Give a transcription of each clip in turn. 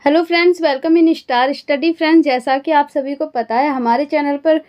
Hello friends, welcome in star study. Friends, जैसा कि आप सभी को पता है, हमारे चैनल पर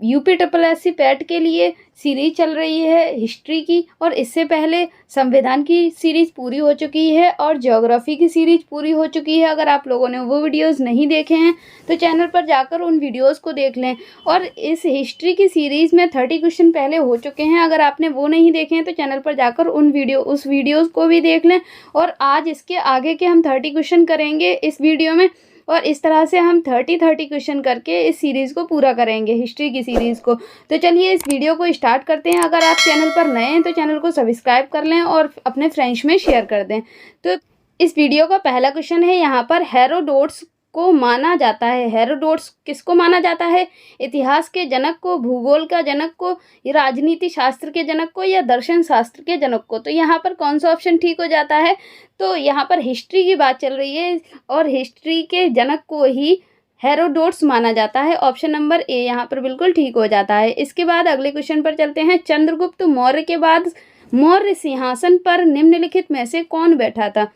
यूपी ट्रिपल एससी पैट के लिए सीरीज चल रही है हिस्ट्री की, और इससे पहले संविधान की सीरीज पूरी हो चुकी है और ज्योग्राफी की सीरीज पूरी हो चुकी है। अगर आप लोगों ने वो वीडियोस नहीं देखे हैं तो चैनल पर जाकर उन वीडियोस को देख लें। और इस हिस्ट्री की सीरीज में 30 क्वेश्चन पहले हो चुके हैं। अगर आपने वो नहीं देखे हैं तो चैनल पर जाकर उस वीडियोस को भी देख लें। और आज इसके आगे के हम 30 क्वेश्चन करेंगे इस वीडियो में, और इस तरह से हम 30 क्वेश्चन करके इस सीरीज़ को पूरा करेंगे, हिस्ट्री की सीरीज़ को। तो चलिए इस वीडियो को स्टार्ट करते हैं। अगर आप चैनल पर नए हैं तो चैनल को सब्सक्राइब कर लें और अपने फ्रेंड्स में शेयर कर दें। तो इस वीडियो का पहला क्वेश्चन है यहाँ पर, हेरोडोट्स को माना जाता है। हेरोडोट्स किसको माना जाता है? इतिहास के जनक को, भूगोल का जनक को, राजनीति शास्त्र के जनक को, या दर्शन शास्त्र के जनक को? तो यहाँ पर कौन सा ऑप्शन ठीक हो जाता है? तो यहाँ पर हिस्ट्री की बात चल रही है और हिस्ट्री के जनक को ही हेरोडोट्स माना जाता है। ऑप्शन नंबर ए यहाँ पर बिल्कुल ठीक हो जाता है। इसके बाद अगले क्वेश्चन पर चलते हैं। चंद्रगुप्त मौर्य के बाद मौर्य सिंहासन पर निम्नलिखित में से कौन बैठा था?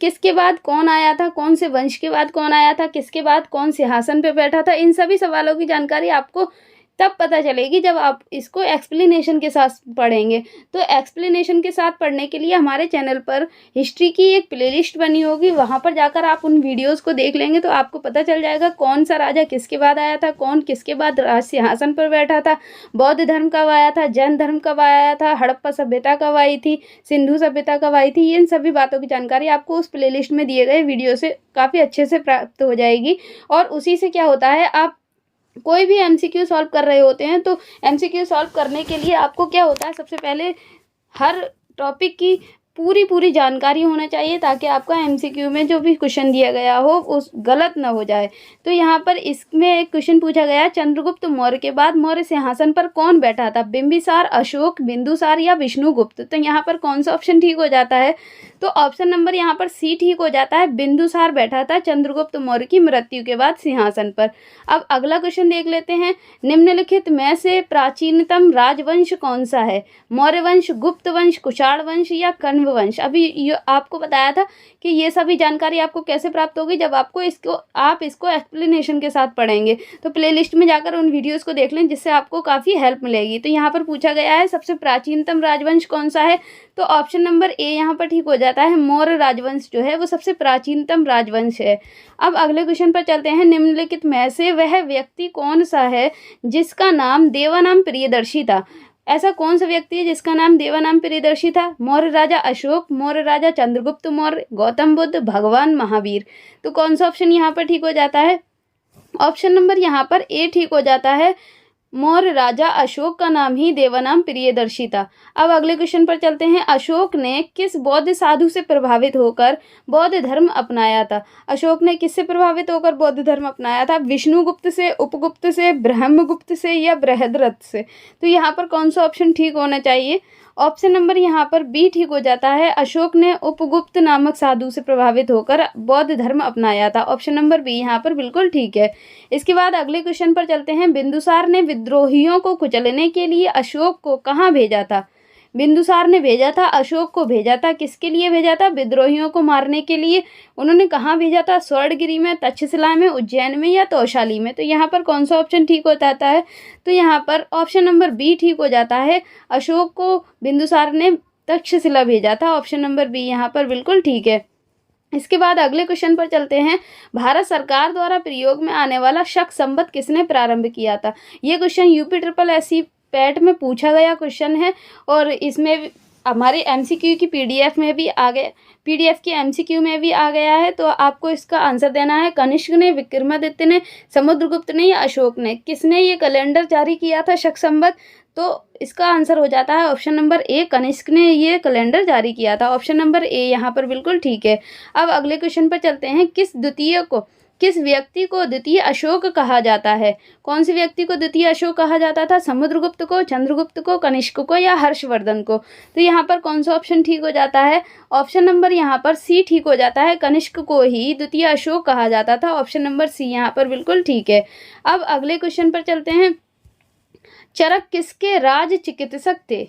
किसके बाद कौन आया था? कौन से वंश के बाद कौन आया था? किसके बाद कौन सिंहासन पे बैठा था? इन सभी सवालों की जानकारी आपको तब पता चलेगी जब आप इसको एक्सप्लेनेशन के साथ पढ़ेंगे। तो एक्सप्लेनेशन के साथ पढ़ने के लिए हमारे चैनल पर हिस्ट्री की एक प्लेलिस्ट बनी होगी, वहाँ पर जाकर आप उन वीडियोस को देख लेंगे तो आपको पता चल जाएगा कौन सा राजा किसके बाद आया था, कौन किसके बाद राज सिंहासन पर बैठा था, बौद्ध धर्म कब आया था, जैन धर्म कब आया था, हड़प्पा सभ्यता कब आई थी, सिंधु सभ्यता कब आई थी। इन सभी बातों की जानकारी आपको उस प्लेलिस्ट में दिए गए वीडियो से काफ़ी अच्छे से प्राप्त हो जाएगी। और उसी से क्या होता है, आप कोई भी एमसीक्यू सॉल्व कर रहे होते हैं तो एमसीक्यू सॉल्व करने के लिए आपको क्या होता है, सबसे पहले हर टॉपिक की पूरी जानकारी होना चाहिए, ताकि आपका एमसीक्यू में जो भी क्वेश्चन दिया गया हो उस गलत ना हो जाए। तो यहाँ पर इसमें एक क्वेश्चन पूछा गया, चंद्रगुप्त मौर्य के बाद मौर्य सिंहासन पर कौन बैठा था? बिंबिसार, अशोक, बिंदुसार या विष्णुगुप्त? तो यहाँ पर कौन सा ऑप्शन ठीक हो जाता है? तो ऑप्शन नंबर यहाँ पर सी ठीक हो जाता है। बिंदुसार बैठा था चंद्रगुप्त मौर्य की मृत्यु के बाद सिंहासन पर। अब अगला क्वेश्चन देख लेते हैं। निम्नलिखित में से प्राचीनतम राजवंश कौन सा है? मौर्य वंश, गुप्त वंश, कुषाण वंश या कण्व वंश? अभी ये आपको बताया था कि ये सभी जानकारी आपको कैसे प्राप्त होगी, जब आप इसको एक्सप्लेनेशन के साथ पढ़ेंगे। तो प्लेलिस्ट में जाकर उन वीडियोस को देख लें, जिससे आपको काफ़ी हेल्प मिलेगी। तो यहाँ पर पूछा गया है सबसे प्राचीनतम राजवंश कौन सा है? तो ऑप्शन नंबर ए यहाँ पर ठीक हो जाता है। मौर्य राजवंश जो है वो सबसे प्राचीनतम राजवंश है। अब अगले क्वेश्चन पर चलते हैं। निम्नलिखित में से वह व्यक्ति कौन सा है जिसका नाम देवानाम प्रियदर्शी था? ऐसा कौन सा व्यक्ति है जिसका नाम देवानाम प्रियदर्शी था? मौर्य राजा अशोक, मौर्य राजा चंद्रगुप्त मौर्य, गौतम बुद्ध, भगवान महावीर? तो कौन सा ऑप्शन यहाँ पर ठीक हो जाता है? ऑप्शन नंबर यहाँ पर ए ठीक हो जाता है। मौर्य राजा अशोक का नाम ही देवानाम प्रियदर्शी था। अब अगले क्वेश्चन पर चलते हैं। अशोक ने किस बौद्ध साधु से प्रभावित होकर बौद्ध धर्म अपनाया था? अशोक ने किससे प्रभावित होकर बौद्ध धर्म अपनाया था? विष्णुगुप्त से, उपगुप्त से, ब्रह्मगुप्त से या बृहद्रथ से? तो यहाँ पर कौन सा ऑप्शन ठीक होना चाहिए? ऑप्शन नंबर यहाँ पर बी ठीक हो जाता है। अशोक ने उपगुप्त नामक साधु से प्रभावित होकर बौद्ध धर्म अपनाया था। ऑप्शन नंबर बी यहाँ पर बिल्कुल ठीक है। इसके बाद अगले क्वेश्चन पर चलते हैं। बिंदुसार ने विद्रोहियों को कुचलने के लिए अशोक को कहाँ भेजा था? बिंदुसार ने भेजा था, अशोक को भेजा था, किसके लिए भेजा था? विद्रोहियों को मारने के लिए। उन्होंने कहाँ भेजा था? स्वर्णगिरी में, तक्षशिला में, उज्जैन में या तौशाली में? तो यहाँ पर कौन सा ऑप्शन ठीक हो जाता है? तो यहाँ पर ऑप्शन नंबर बी ठीक हो जाता है। अशोक को बिंदुसार ने तक्षशिला भेजा था। ऑप्शन नंबर बी यहाँ पर बिल्कुल ठीक है। इसके बाद अगले क्वेश्चन पर चलते हैं। भारत सरकार द्वारा प्रयोग में आने वाला शक संवत किसने प्रारंभ किया था? ये question UP triple SC PAT में पूछा गया क्वेश्चन है, और इसमें हमारे एमसीक्यू की पीडीएफ में भी आ गया, पीडीएफ की एमसीक्यू में भी आ गया है। तो आपको इसका आंसर देना है। कनिष्क ने, विक्रमादित्य ने, समुद्रगुप्त ने या अशोक ने? किसने ये कैलेंडर जारी किया था शक संवत? तो इसका आंसर हो जाता है ऑप्शन नंबर ए, कनिष्क ने ये कैलेंडर जारी किया था। ऑप्शन नंबर ए यहाँ पर बिल्कुल ठीक है। अब अगले क्वेश्चन पर चलते हैं। किस व्यक्ति को द्वितीय अशोक कहा जाता है? कौन से व्यक्ति को द्वितीय अशोक कहा जाता था? समुद्रगुप्त को, चंद्रगुप्त को, कनिष्क को या हर्षवर्धन को? तो यहाँ पर कौन सा ऑप्शन ठीक हो जाता है? ऑप्शन नंबर यहाँ पर सी ठीक हो जाता है। कनिष्क को ही द्वितीय अशोक कहा जाता था। ऑप्शन नंबर सी यहाँ पर बिल्कुल ठीक है। अब अगले क्वेश्चन पर चलते हैं। चरक किसके राज चिकित्सक थे?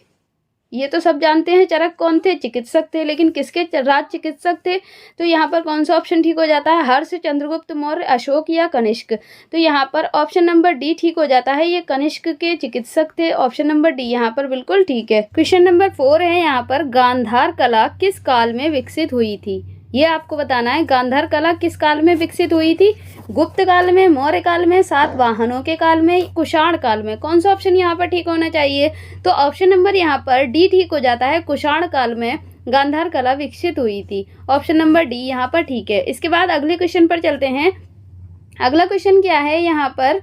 ये तो सब जानते हैं। चरक कौन थे? चिकित्सक थे। लेकिन किसके राज चिकित्सक थे? तो यहाँ पर कौन सा ऑप्शन ठीक हो जाता है? हर्ष, चंद्रगुप्त मौर्य, अशोक या कनिष्क? तो यहाँ पर ऑप्शन नंबर डी ठीक हो जाता है। ये कनिष्क के चिकित्सक थे। ऑप्शन नंबर डी यहाँ पर बिल्कुल ठीक है। क्वेश्चन नंबर 4 है यहाँ पर, गांधार कला किस काल में विकसित हुई थी? ये आपको बताना है। गांधार कला किस काल में विकसित हुई थी? गुप्त काल में, मौर्य काल में, सातवाहनों के काल में, कुषाण काल में? कौन सा ऑप्शन यहाँ पर ठीक होना चाहिए? तो ऑप्शन नंबर यहाँ पर डी ठीक हो जाता है। कुषाण काल में गांधार कला विकसित हुई थी। ऑप्शन नंबर डी यहाँ पर ठीक है। इसके बाद अगले क्वेश्चन पर चलते हैं। अगला क्वेश्चन क्या है यहाँ पर,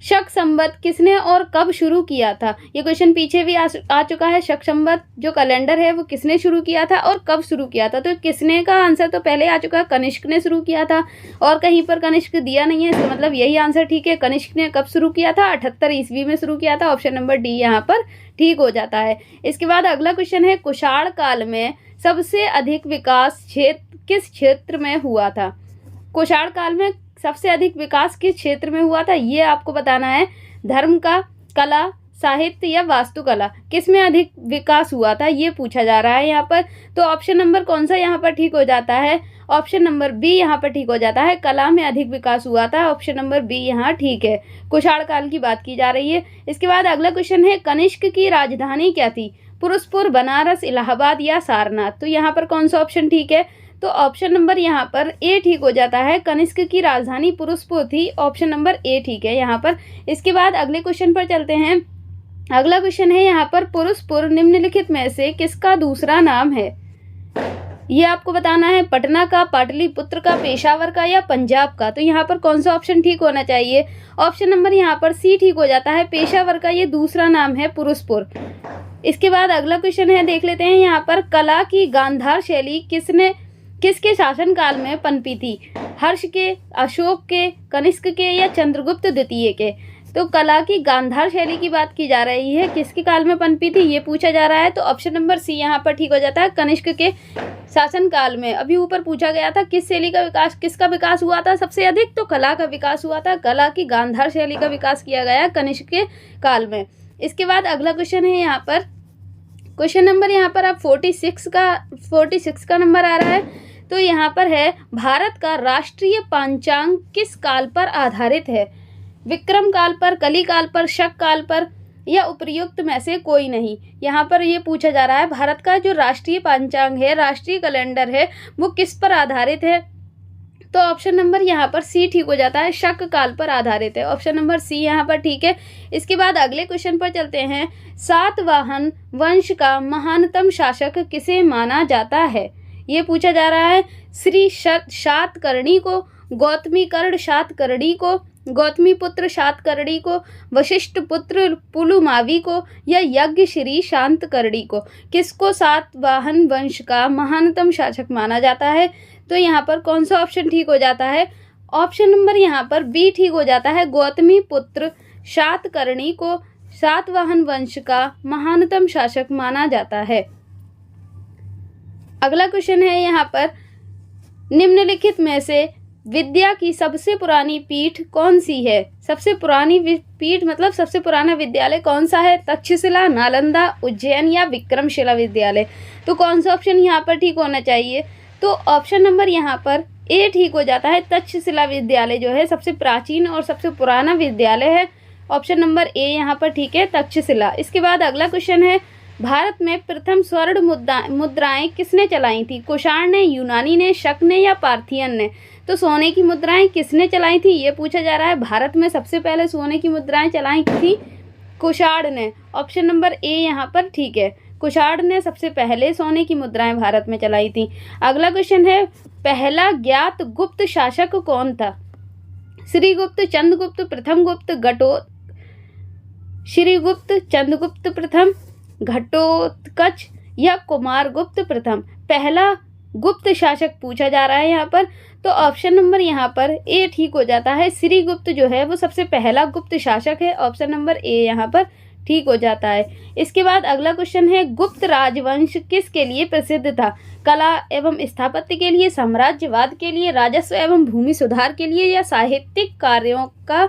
शक संवत किसने और कब शुरू किया था? ये क्वेश्चन पीछे भी आ चुका है। शक संवत जो कैलेंडर है वो किसने शुरू किया था और कब शुरू किया था? तो किसने का आंसर तो पहले आ चुका है, कनिष्क ने शुरू किया था। और कहीं पर कनिष्क दिया नहीं है, इसका मतलब यही आंसर ठीक है। कनिष्क ने कब शुरू किया था? 78 ईस्वी में शुरू किया था। ऑप्शन नंबर डी यहाँ पर ठीक हो जाता है। इसके बाद अगला क्वेश्चन है, कुषाण काल में सबसे अधिक विकास किस क्षेत्र में हुआ था? कुषाण काल में सबसे अधिक विकास किस क्षेत्र में हुआ था? ये आपको बताना है। धर्म का, कला, साहित्य या वास्तुकला, किस में अधिक विकास हुआ था ये पूछा जा रहा है यहाँ पर। तो ऑप्शन नंबर कौन सा यहाँ पर ठीक हो जाता है? ऑप्शन नंबर बी यहाँ पर ठीक हो जाता है। कला में अधिक विकास हुआ था। ऑप्शन नंबर बी यहाँ ठीक है। कुषाण काल की बात की जा रही है। इसके बाद अगला क्वेश्चन है, कनिष्क की राजधानी क्या थी? पुरुषपुर, बनारस, इलाहाबाद या सारनाथ? तो यहाँ पर कौन सा ऑप्शन ठीक है? तो ऑप्शन नंबर यहाँ पर ए ठीक हो जाता है। कनिष्क की राजधानी पुरुषपुर थी। ऑप्शन नंबर ए ठीक है यहाँ पर। इसके बाद अगले क्वेश्चन पर चलते हैं। अगला क्वेश्चन है यहाँ पर, पुरुषपुर निम्नलिखित में से किसका दूसरा नाम है? ये आपको बताना है। पटना का, पाटलिपुत्र का, पेशावर का या पंजाब का? तो यहाँ पर कौन सा ऑप्शन ठीक होना चाहिए? ऑप्शन नंबर यहाँ पर सी ठीक हो जाता है। पेशावर का ये दूसरा नाम है पुरुषपुर। इसके बाद अगला क्वेश्चन है, देख लेते हैं यहाँ पर, कला की गांधार शैली किसके शासन काल में पनपी थी? हर्ष के, अशोक के, कनिष्क के या चंद्रगुप्त द्वितीय के? तो कला की गांधार शैली की बात की जा रही है, किसके काल में पनपी थी ये पूछा जा रहा है। तो ऑप्शन नंबर सी यहाँ पर ठीक हो जाता है। कनिष्क के शासन काल में। अभी ऊपर पूछा गया था किस शैली का विकास, किसका विकास हुआ था सबसे अधिक? तो कला का विकास हुआ था। कला की गांधार शैली का विकास किया गया कनिष्क के काल में। इसके बाद अगला क्वेश्चन है यहाँ पर, क्वेश्चन नंबर यहाँ पर अब 46 का नंबर आ रहा है। तो यहाँ पर है, भारत का राष्ट्रीय पंचांग किस काल पर आधारित है? विक्रम काल पर, कली काल पर, शक काल पर या उपर्युक्त में से कोई नहीं? यहाँ पर ये पूछा जा रहा है, भारत का जो राष्ट्रीय पंचांग है, राष्ट्रीय कैलेंडर है, वो किस पर आधारित है? तो ऑप्शन नंबर यहाँ पर सी ठीक हो जाता है। शक काल पर आधारित है। ऑप्शन नंबर सी यहाँ पर ठीक है। इसके बाद अगले क्वेश्चन पर चलते हैं। सातवाहन वंश का महानतम शासक किसे माना जाता है? ये पूछा जा रहा है। श्री शातकर्णी को, गौतमी कर्ण शातकर्णी को, गौतमी पुत्र शातकर्णी को, वशिष्ठ पुत्र पुलुमावी को या यज्ञ श्री शातकर्णी को? किसको सातवाहन वंश का महानतम शासक माना जाता है? तो यहाँ पर कौन सा ऑप्शन ठीक हो जाता है? ऑप्शन नंबर यहाँ पर बी ठीक हो जाता है। गौतमी पुत्र शातकर्णी को सातवाहन वंश का महानतम शासक माना जाता है। अगला क्वेश्चन है यहाँ पर, निम्नलिखित में से विद्या की सबसे पुरानी पीठ कौन सी है? सबसे पुरानी पीठ मतलब सबसे पुराना विद्यालय कौन सा है? तक्षशिला, नालंदा, उज्जैन या विक्रमशिला विद्यालय? तो कौन सा ऑप्शन यहाँ पर ठीक होना चाहिए? तो ऑप्शन नंबर यहाँ पर ए ठीक हो जाता है। तक्षशिला विद्यालय जो है सबसे प्राचीन और सबसे पुराना विद्यालय है। ऑप्शन नंबर ए यहाँ पर ठीक है, तक्षशिला। इसके बाद अगला क्वेश्चन है, भारत में प्रथम स्वर्ण मुद्राएं किसने चलाई थी? कुषाण ने, यूनानी ने, शक ने या पार्थियन ने? तो सोने की मुद्राएं किसने चलाई थी ये पूछा जा रहा है। भारत में सबसे पहले सोने की मुद्राएं चलाई थी कुषाण ने। ऑप्शन नंबर ए यहाँ पर ठीक है, कुषाण ने सबसे पहले सोने की मुद्राएं भारत में चलाई थी। अगला क्वेश्चन है, पहला ज्ञात गुप्त शासक कौन था? श्रीगुप्त, चंद्रगुप्त, प्रथम गुप्त, श्रीगुप्त, चंद्रगुप्त प्रथम, घटोत्कच या कुमारगुप्त प्रथम? पहला गुप्त शासक पूछा जा रहा है यहाँ पर। तो ऑप्शन नंबर यहाँ पर ए ठीक हो जाता है। श्रीगुप्त जो है वो सबसे पहला गुप्त शासक है। ऑप्शन नंबर ए यहाँ पर ठीक हो जाता है। इसके बाद अगला क्वेश्चन है, गुप्त राजवंश किसके लिए प्रसिद्ध था? कला एवं स्थापत्य के लिए, साम्राज्यवाद के लिए, राजस्व एवं भूमि सुधार के लिए या साहित्यिक कार्यों का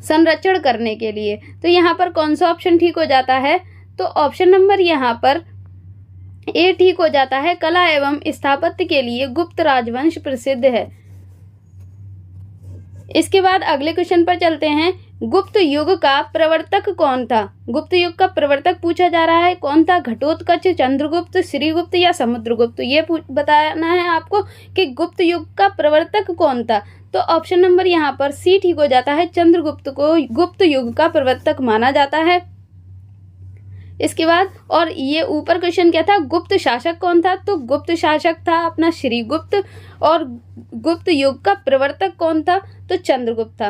संरक्षण करने के लिए? तो यहाँ पर कौन सा ऑप्शन ठीक हो जाता है? तो ऑप्शन नंबर यहाँ पर ए ठीक हो जाता है। कला एवं स्थापत्य के लिए गुप्त राजवंश प्रसिद्ध है। इसके बाद अगले क्वेश्चन पर चलते हैं। गुप्त युग का प्रवर्तक कौन था? गुप्त युग का प्रवर्तक पूछा जा रहा है, कौन था? घटोत्कच, चंद्रगुप्त, श्रीगुप्त या समुद्रगुप्त? ये बताना है आपको कि गुप्त युग का प्रवर्तक कौन था। तो ऑप्शन नंबर यहाँ पर सी ठीक हो जाता है। चंद्रगुप्त को गुप्त युग का प्रवर्तक माना जाता है। इसके बाद और ये ऊपर क्वेश्चन क्या था, गुप्त शासक कौन था? तो गुप्त शासक था अपना श्रीगुप्त, और गुप्त युग का प्रवर्तक कौन था? तो चंद्रगुप्त था।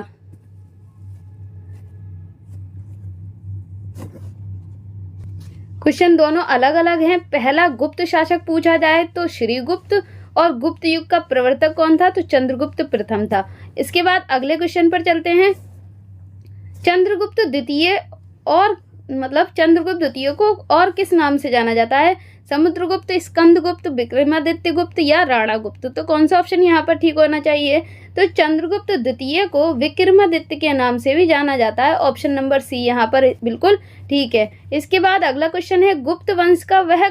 क्वेश्चन दोनों अलग अलग हैं। पहला गुप्त शासक पूछा जाए तो श्रीगुप्त, और गुप्त युग का प्रवर्तक कौन था? तो चंद्रगुप्त प्रथम था। इसके बाद अगले क्वेश्चन पर चलते हैं। चंद्रगुप्त द्वितीय और चंद्रगुप्त द्वितीय को और किस नाम से जाना जाता है? समुद्रगुप्त, स्कंदगुप्त, विक्रमादित्य गुप्त या राणा गुप्त? तो कौन सा ऑप्शन यहाँ पर ठीक होना चाहिए? तो चंद्रगुप्त द्वितीय को विक्रमादित्य के नाम से भी जाना जाता है। ऑप्शन नंबर सी यहाँ पर बिल्कुल ठीक है। इसके बाद अगला क्वेश्चन है, गुप्त वंश का वह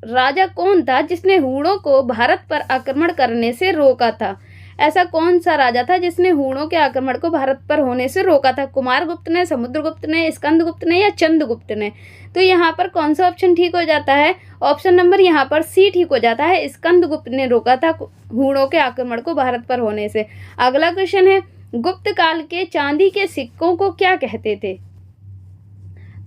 राजा कौन था जिसने हूणों को भारत पर आक्रमण करने से रोका था? ऐसा कौन सा राजा था जिसने हूणों के आक्रमण को भारत पर होने से रोका था? कुमारगुप्त ने, समुद्रगुप्त ने, स्कंदगुप्त ने या चंद्रगुप्त ने? तो यहाँ पर कौन सा ऑप्शन ठीक हो जाता है? ऑप्शन नंबर यहाँ पर सी ठीक हो जाता है। स्कंदगुप्त ने रोका था हूणों के आक्रमण को भारत पर होने से। अगला क्वेश्चन है, गुप्त काल के चांदी के सिक्कों को क्या कहते थे?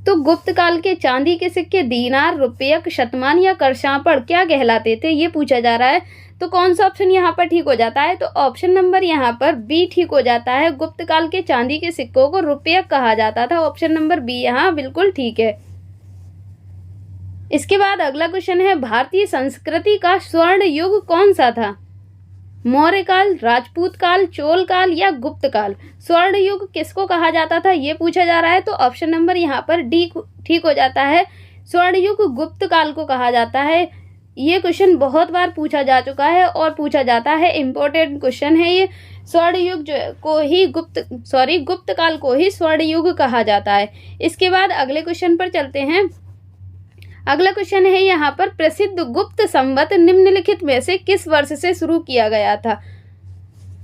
तो गुप्त काल के चांदी के सिक्के दीनार, रुपयक, शतमान या करशापड़ क्या कहलाते थे? ये पूछा जा रहा है। तो कौन सा ऑप्शन यहाँ पर ठीक हो जाता है? तो ऑप्शन नंबर यहाँ पर बी ठीक हो जाता है। गुप्त काल के चांदी के सिक्कों को रुपयक कहा जाता था। ऑप्शन नंबर बी यहाँ बिल्कुल ठीक है। इसके बाद अगला क्वेश्चन है, भारतीय संस्कृति का स्वर्ण युग कौन सा था? मौर्य काल, राजपूत काल, चोल काल या गुप्त काल? स्वर्ण युग किसको कहा जाता था ये पूछा जा रहा है। तो ऑप्शन नंबर यहाँ पर डी ठीक हो जाता है। स्वर्ण युग गुप्त काल को कहा जाता है। ये क्वेश्चन बहुत बार पूछा जा चुका है और पूछा जाता है, इंपॉर्टेंट क्वेश्चन है ये। स्वर्ण युग गुप्त काल को ही स्वर्ण युग कहा जाता है। इसके बाद अगले क्वेश्चन पर चलते हैं। अगला क्वेश्चन है यहाँ पर, प्रसिद्ध गुप्त संवत निम्नलिखित में से किस वर्ष से शुरू किया गया था?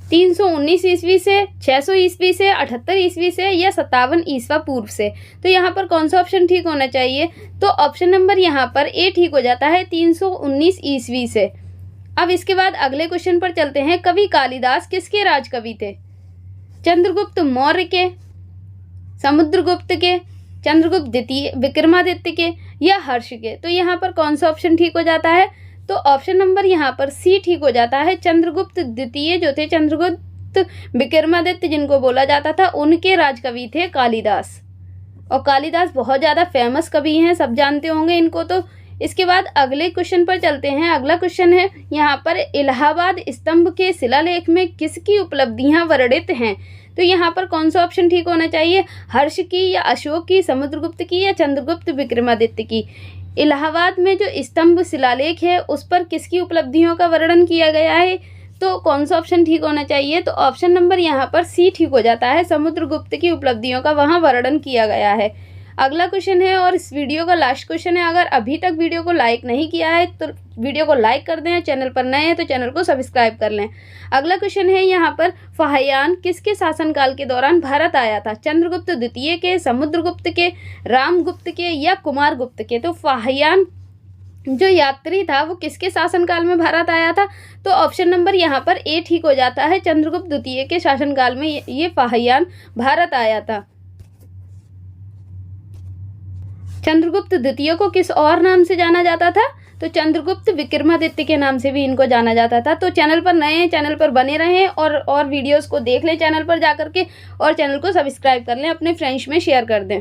319 ईस्वी से, 600 ईस्वी से, 78 ईस्वी से या 57 ईस्वा पूर्व से? तो यहाँ पर कौन सा ऑप्शन ठीक होना चाहिए? तो ऑप्शन नंबर यहाँ पर ए ठीक हो जाता है, 319 ईस्वी से। अब इसके बाद अगले क्वेश्चन पर चलते हैं। कवि कालिदास किसके राजकवि थे? चंद्रगुप्त मौर्य के, समुद्रगुप्त के, चंद्रगुप्त द्वितीय, विक्रमादित्य के या हर्ष के? तो यहाँ पर कौन सा ऑप्शन ठीक हो जाता है? तो ऑप्शन नंबर यहाँ पर सी ठीक हो जाता है। चंद्रगुप्त द्वितीय जो थे, चंद्रगुप्त विक्रमादित्य जिनको बोला जाता था, उनके राजकवि थे कालिदास। और कालिदास बहुत ज़्यादा फेमस कवि हैं, सब जानते होंगे इनको। तो इसके बाद अगले क्वेश्चन पर चलते हैं। अगला क्वेश्चन है यहाँ पर, इलाहाबाद स्तंभ के शिलालेख में किसकी उपलब्धियाँ वर्णित हैं? तो यहाँ पर कौन सा ऑप्शन ठीक होना चाहिए? हर्ष की या अशोक की, समुद्रगुप्त की या चंद्रगुप्त विक्रमादित्य की? इलाहाबाद में जो स्तंभ शिलालेख है उस पर किसकी उपलब्धियों का वर्णन किया गया है? तो कौन सा ऑप्शन ठीक होना चाहिए? तो ऑप्शन नंबर यहाँ पर सी ठीक हो जाता है। समुद्रगुप्त की उपलब्धियों का वहाँ वर्णन किया गया है। अगला क्वेश्चन है और इस वीडियो का लास्ट क्वेश्चन है। अगर अभी तक वीडियो को लाइक नहीं किया है तो वीडियो को लाइक कर दें, चैनल पर नए हैं तो चैनल को सब्सक्राइब कर लें। अगला क्वेश्चन है यहाँ पर, फाहियान किसके शासनकाल के दौरान भारत आया था? चंद्रगुप्त द्वितीय के, समुद्रगुप्त के, रामगुप्त के या कुमारगुप्त के? तो फाहियान जो यात्री था वो किसके शासनकाल में भारत आया था? तो ऑप्शन नंबर यहाँ पर ए ठीक हो जाता है। चंद्रगुप्त द्वितीय के शासनकाल में ये फाहियान भारत आया था। चंद्रगुप्त द्वितीय को किस और नाम से जाना जाता था? तो चंद्रगुप्त विक्रमादित्य के नाम से भी इनको जाना जाता था। तो चैनल पर नए हैं, चैनल पर बने रहें और वीडियोस को देख लें चैनल पर जाकर के, और चैनल को सब्सक्राइब कर लें, अपने फ्रेंड्स में शेयर कर दें।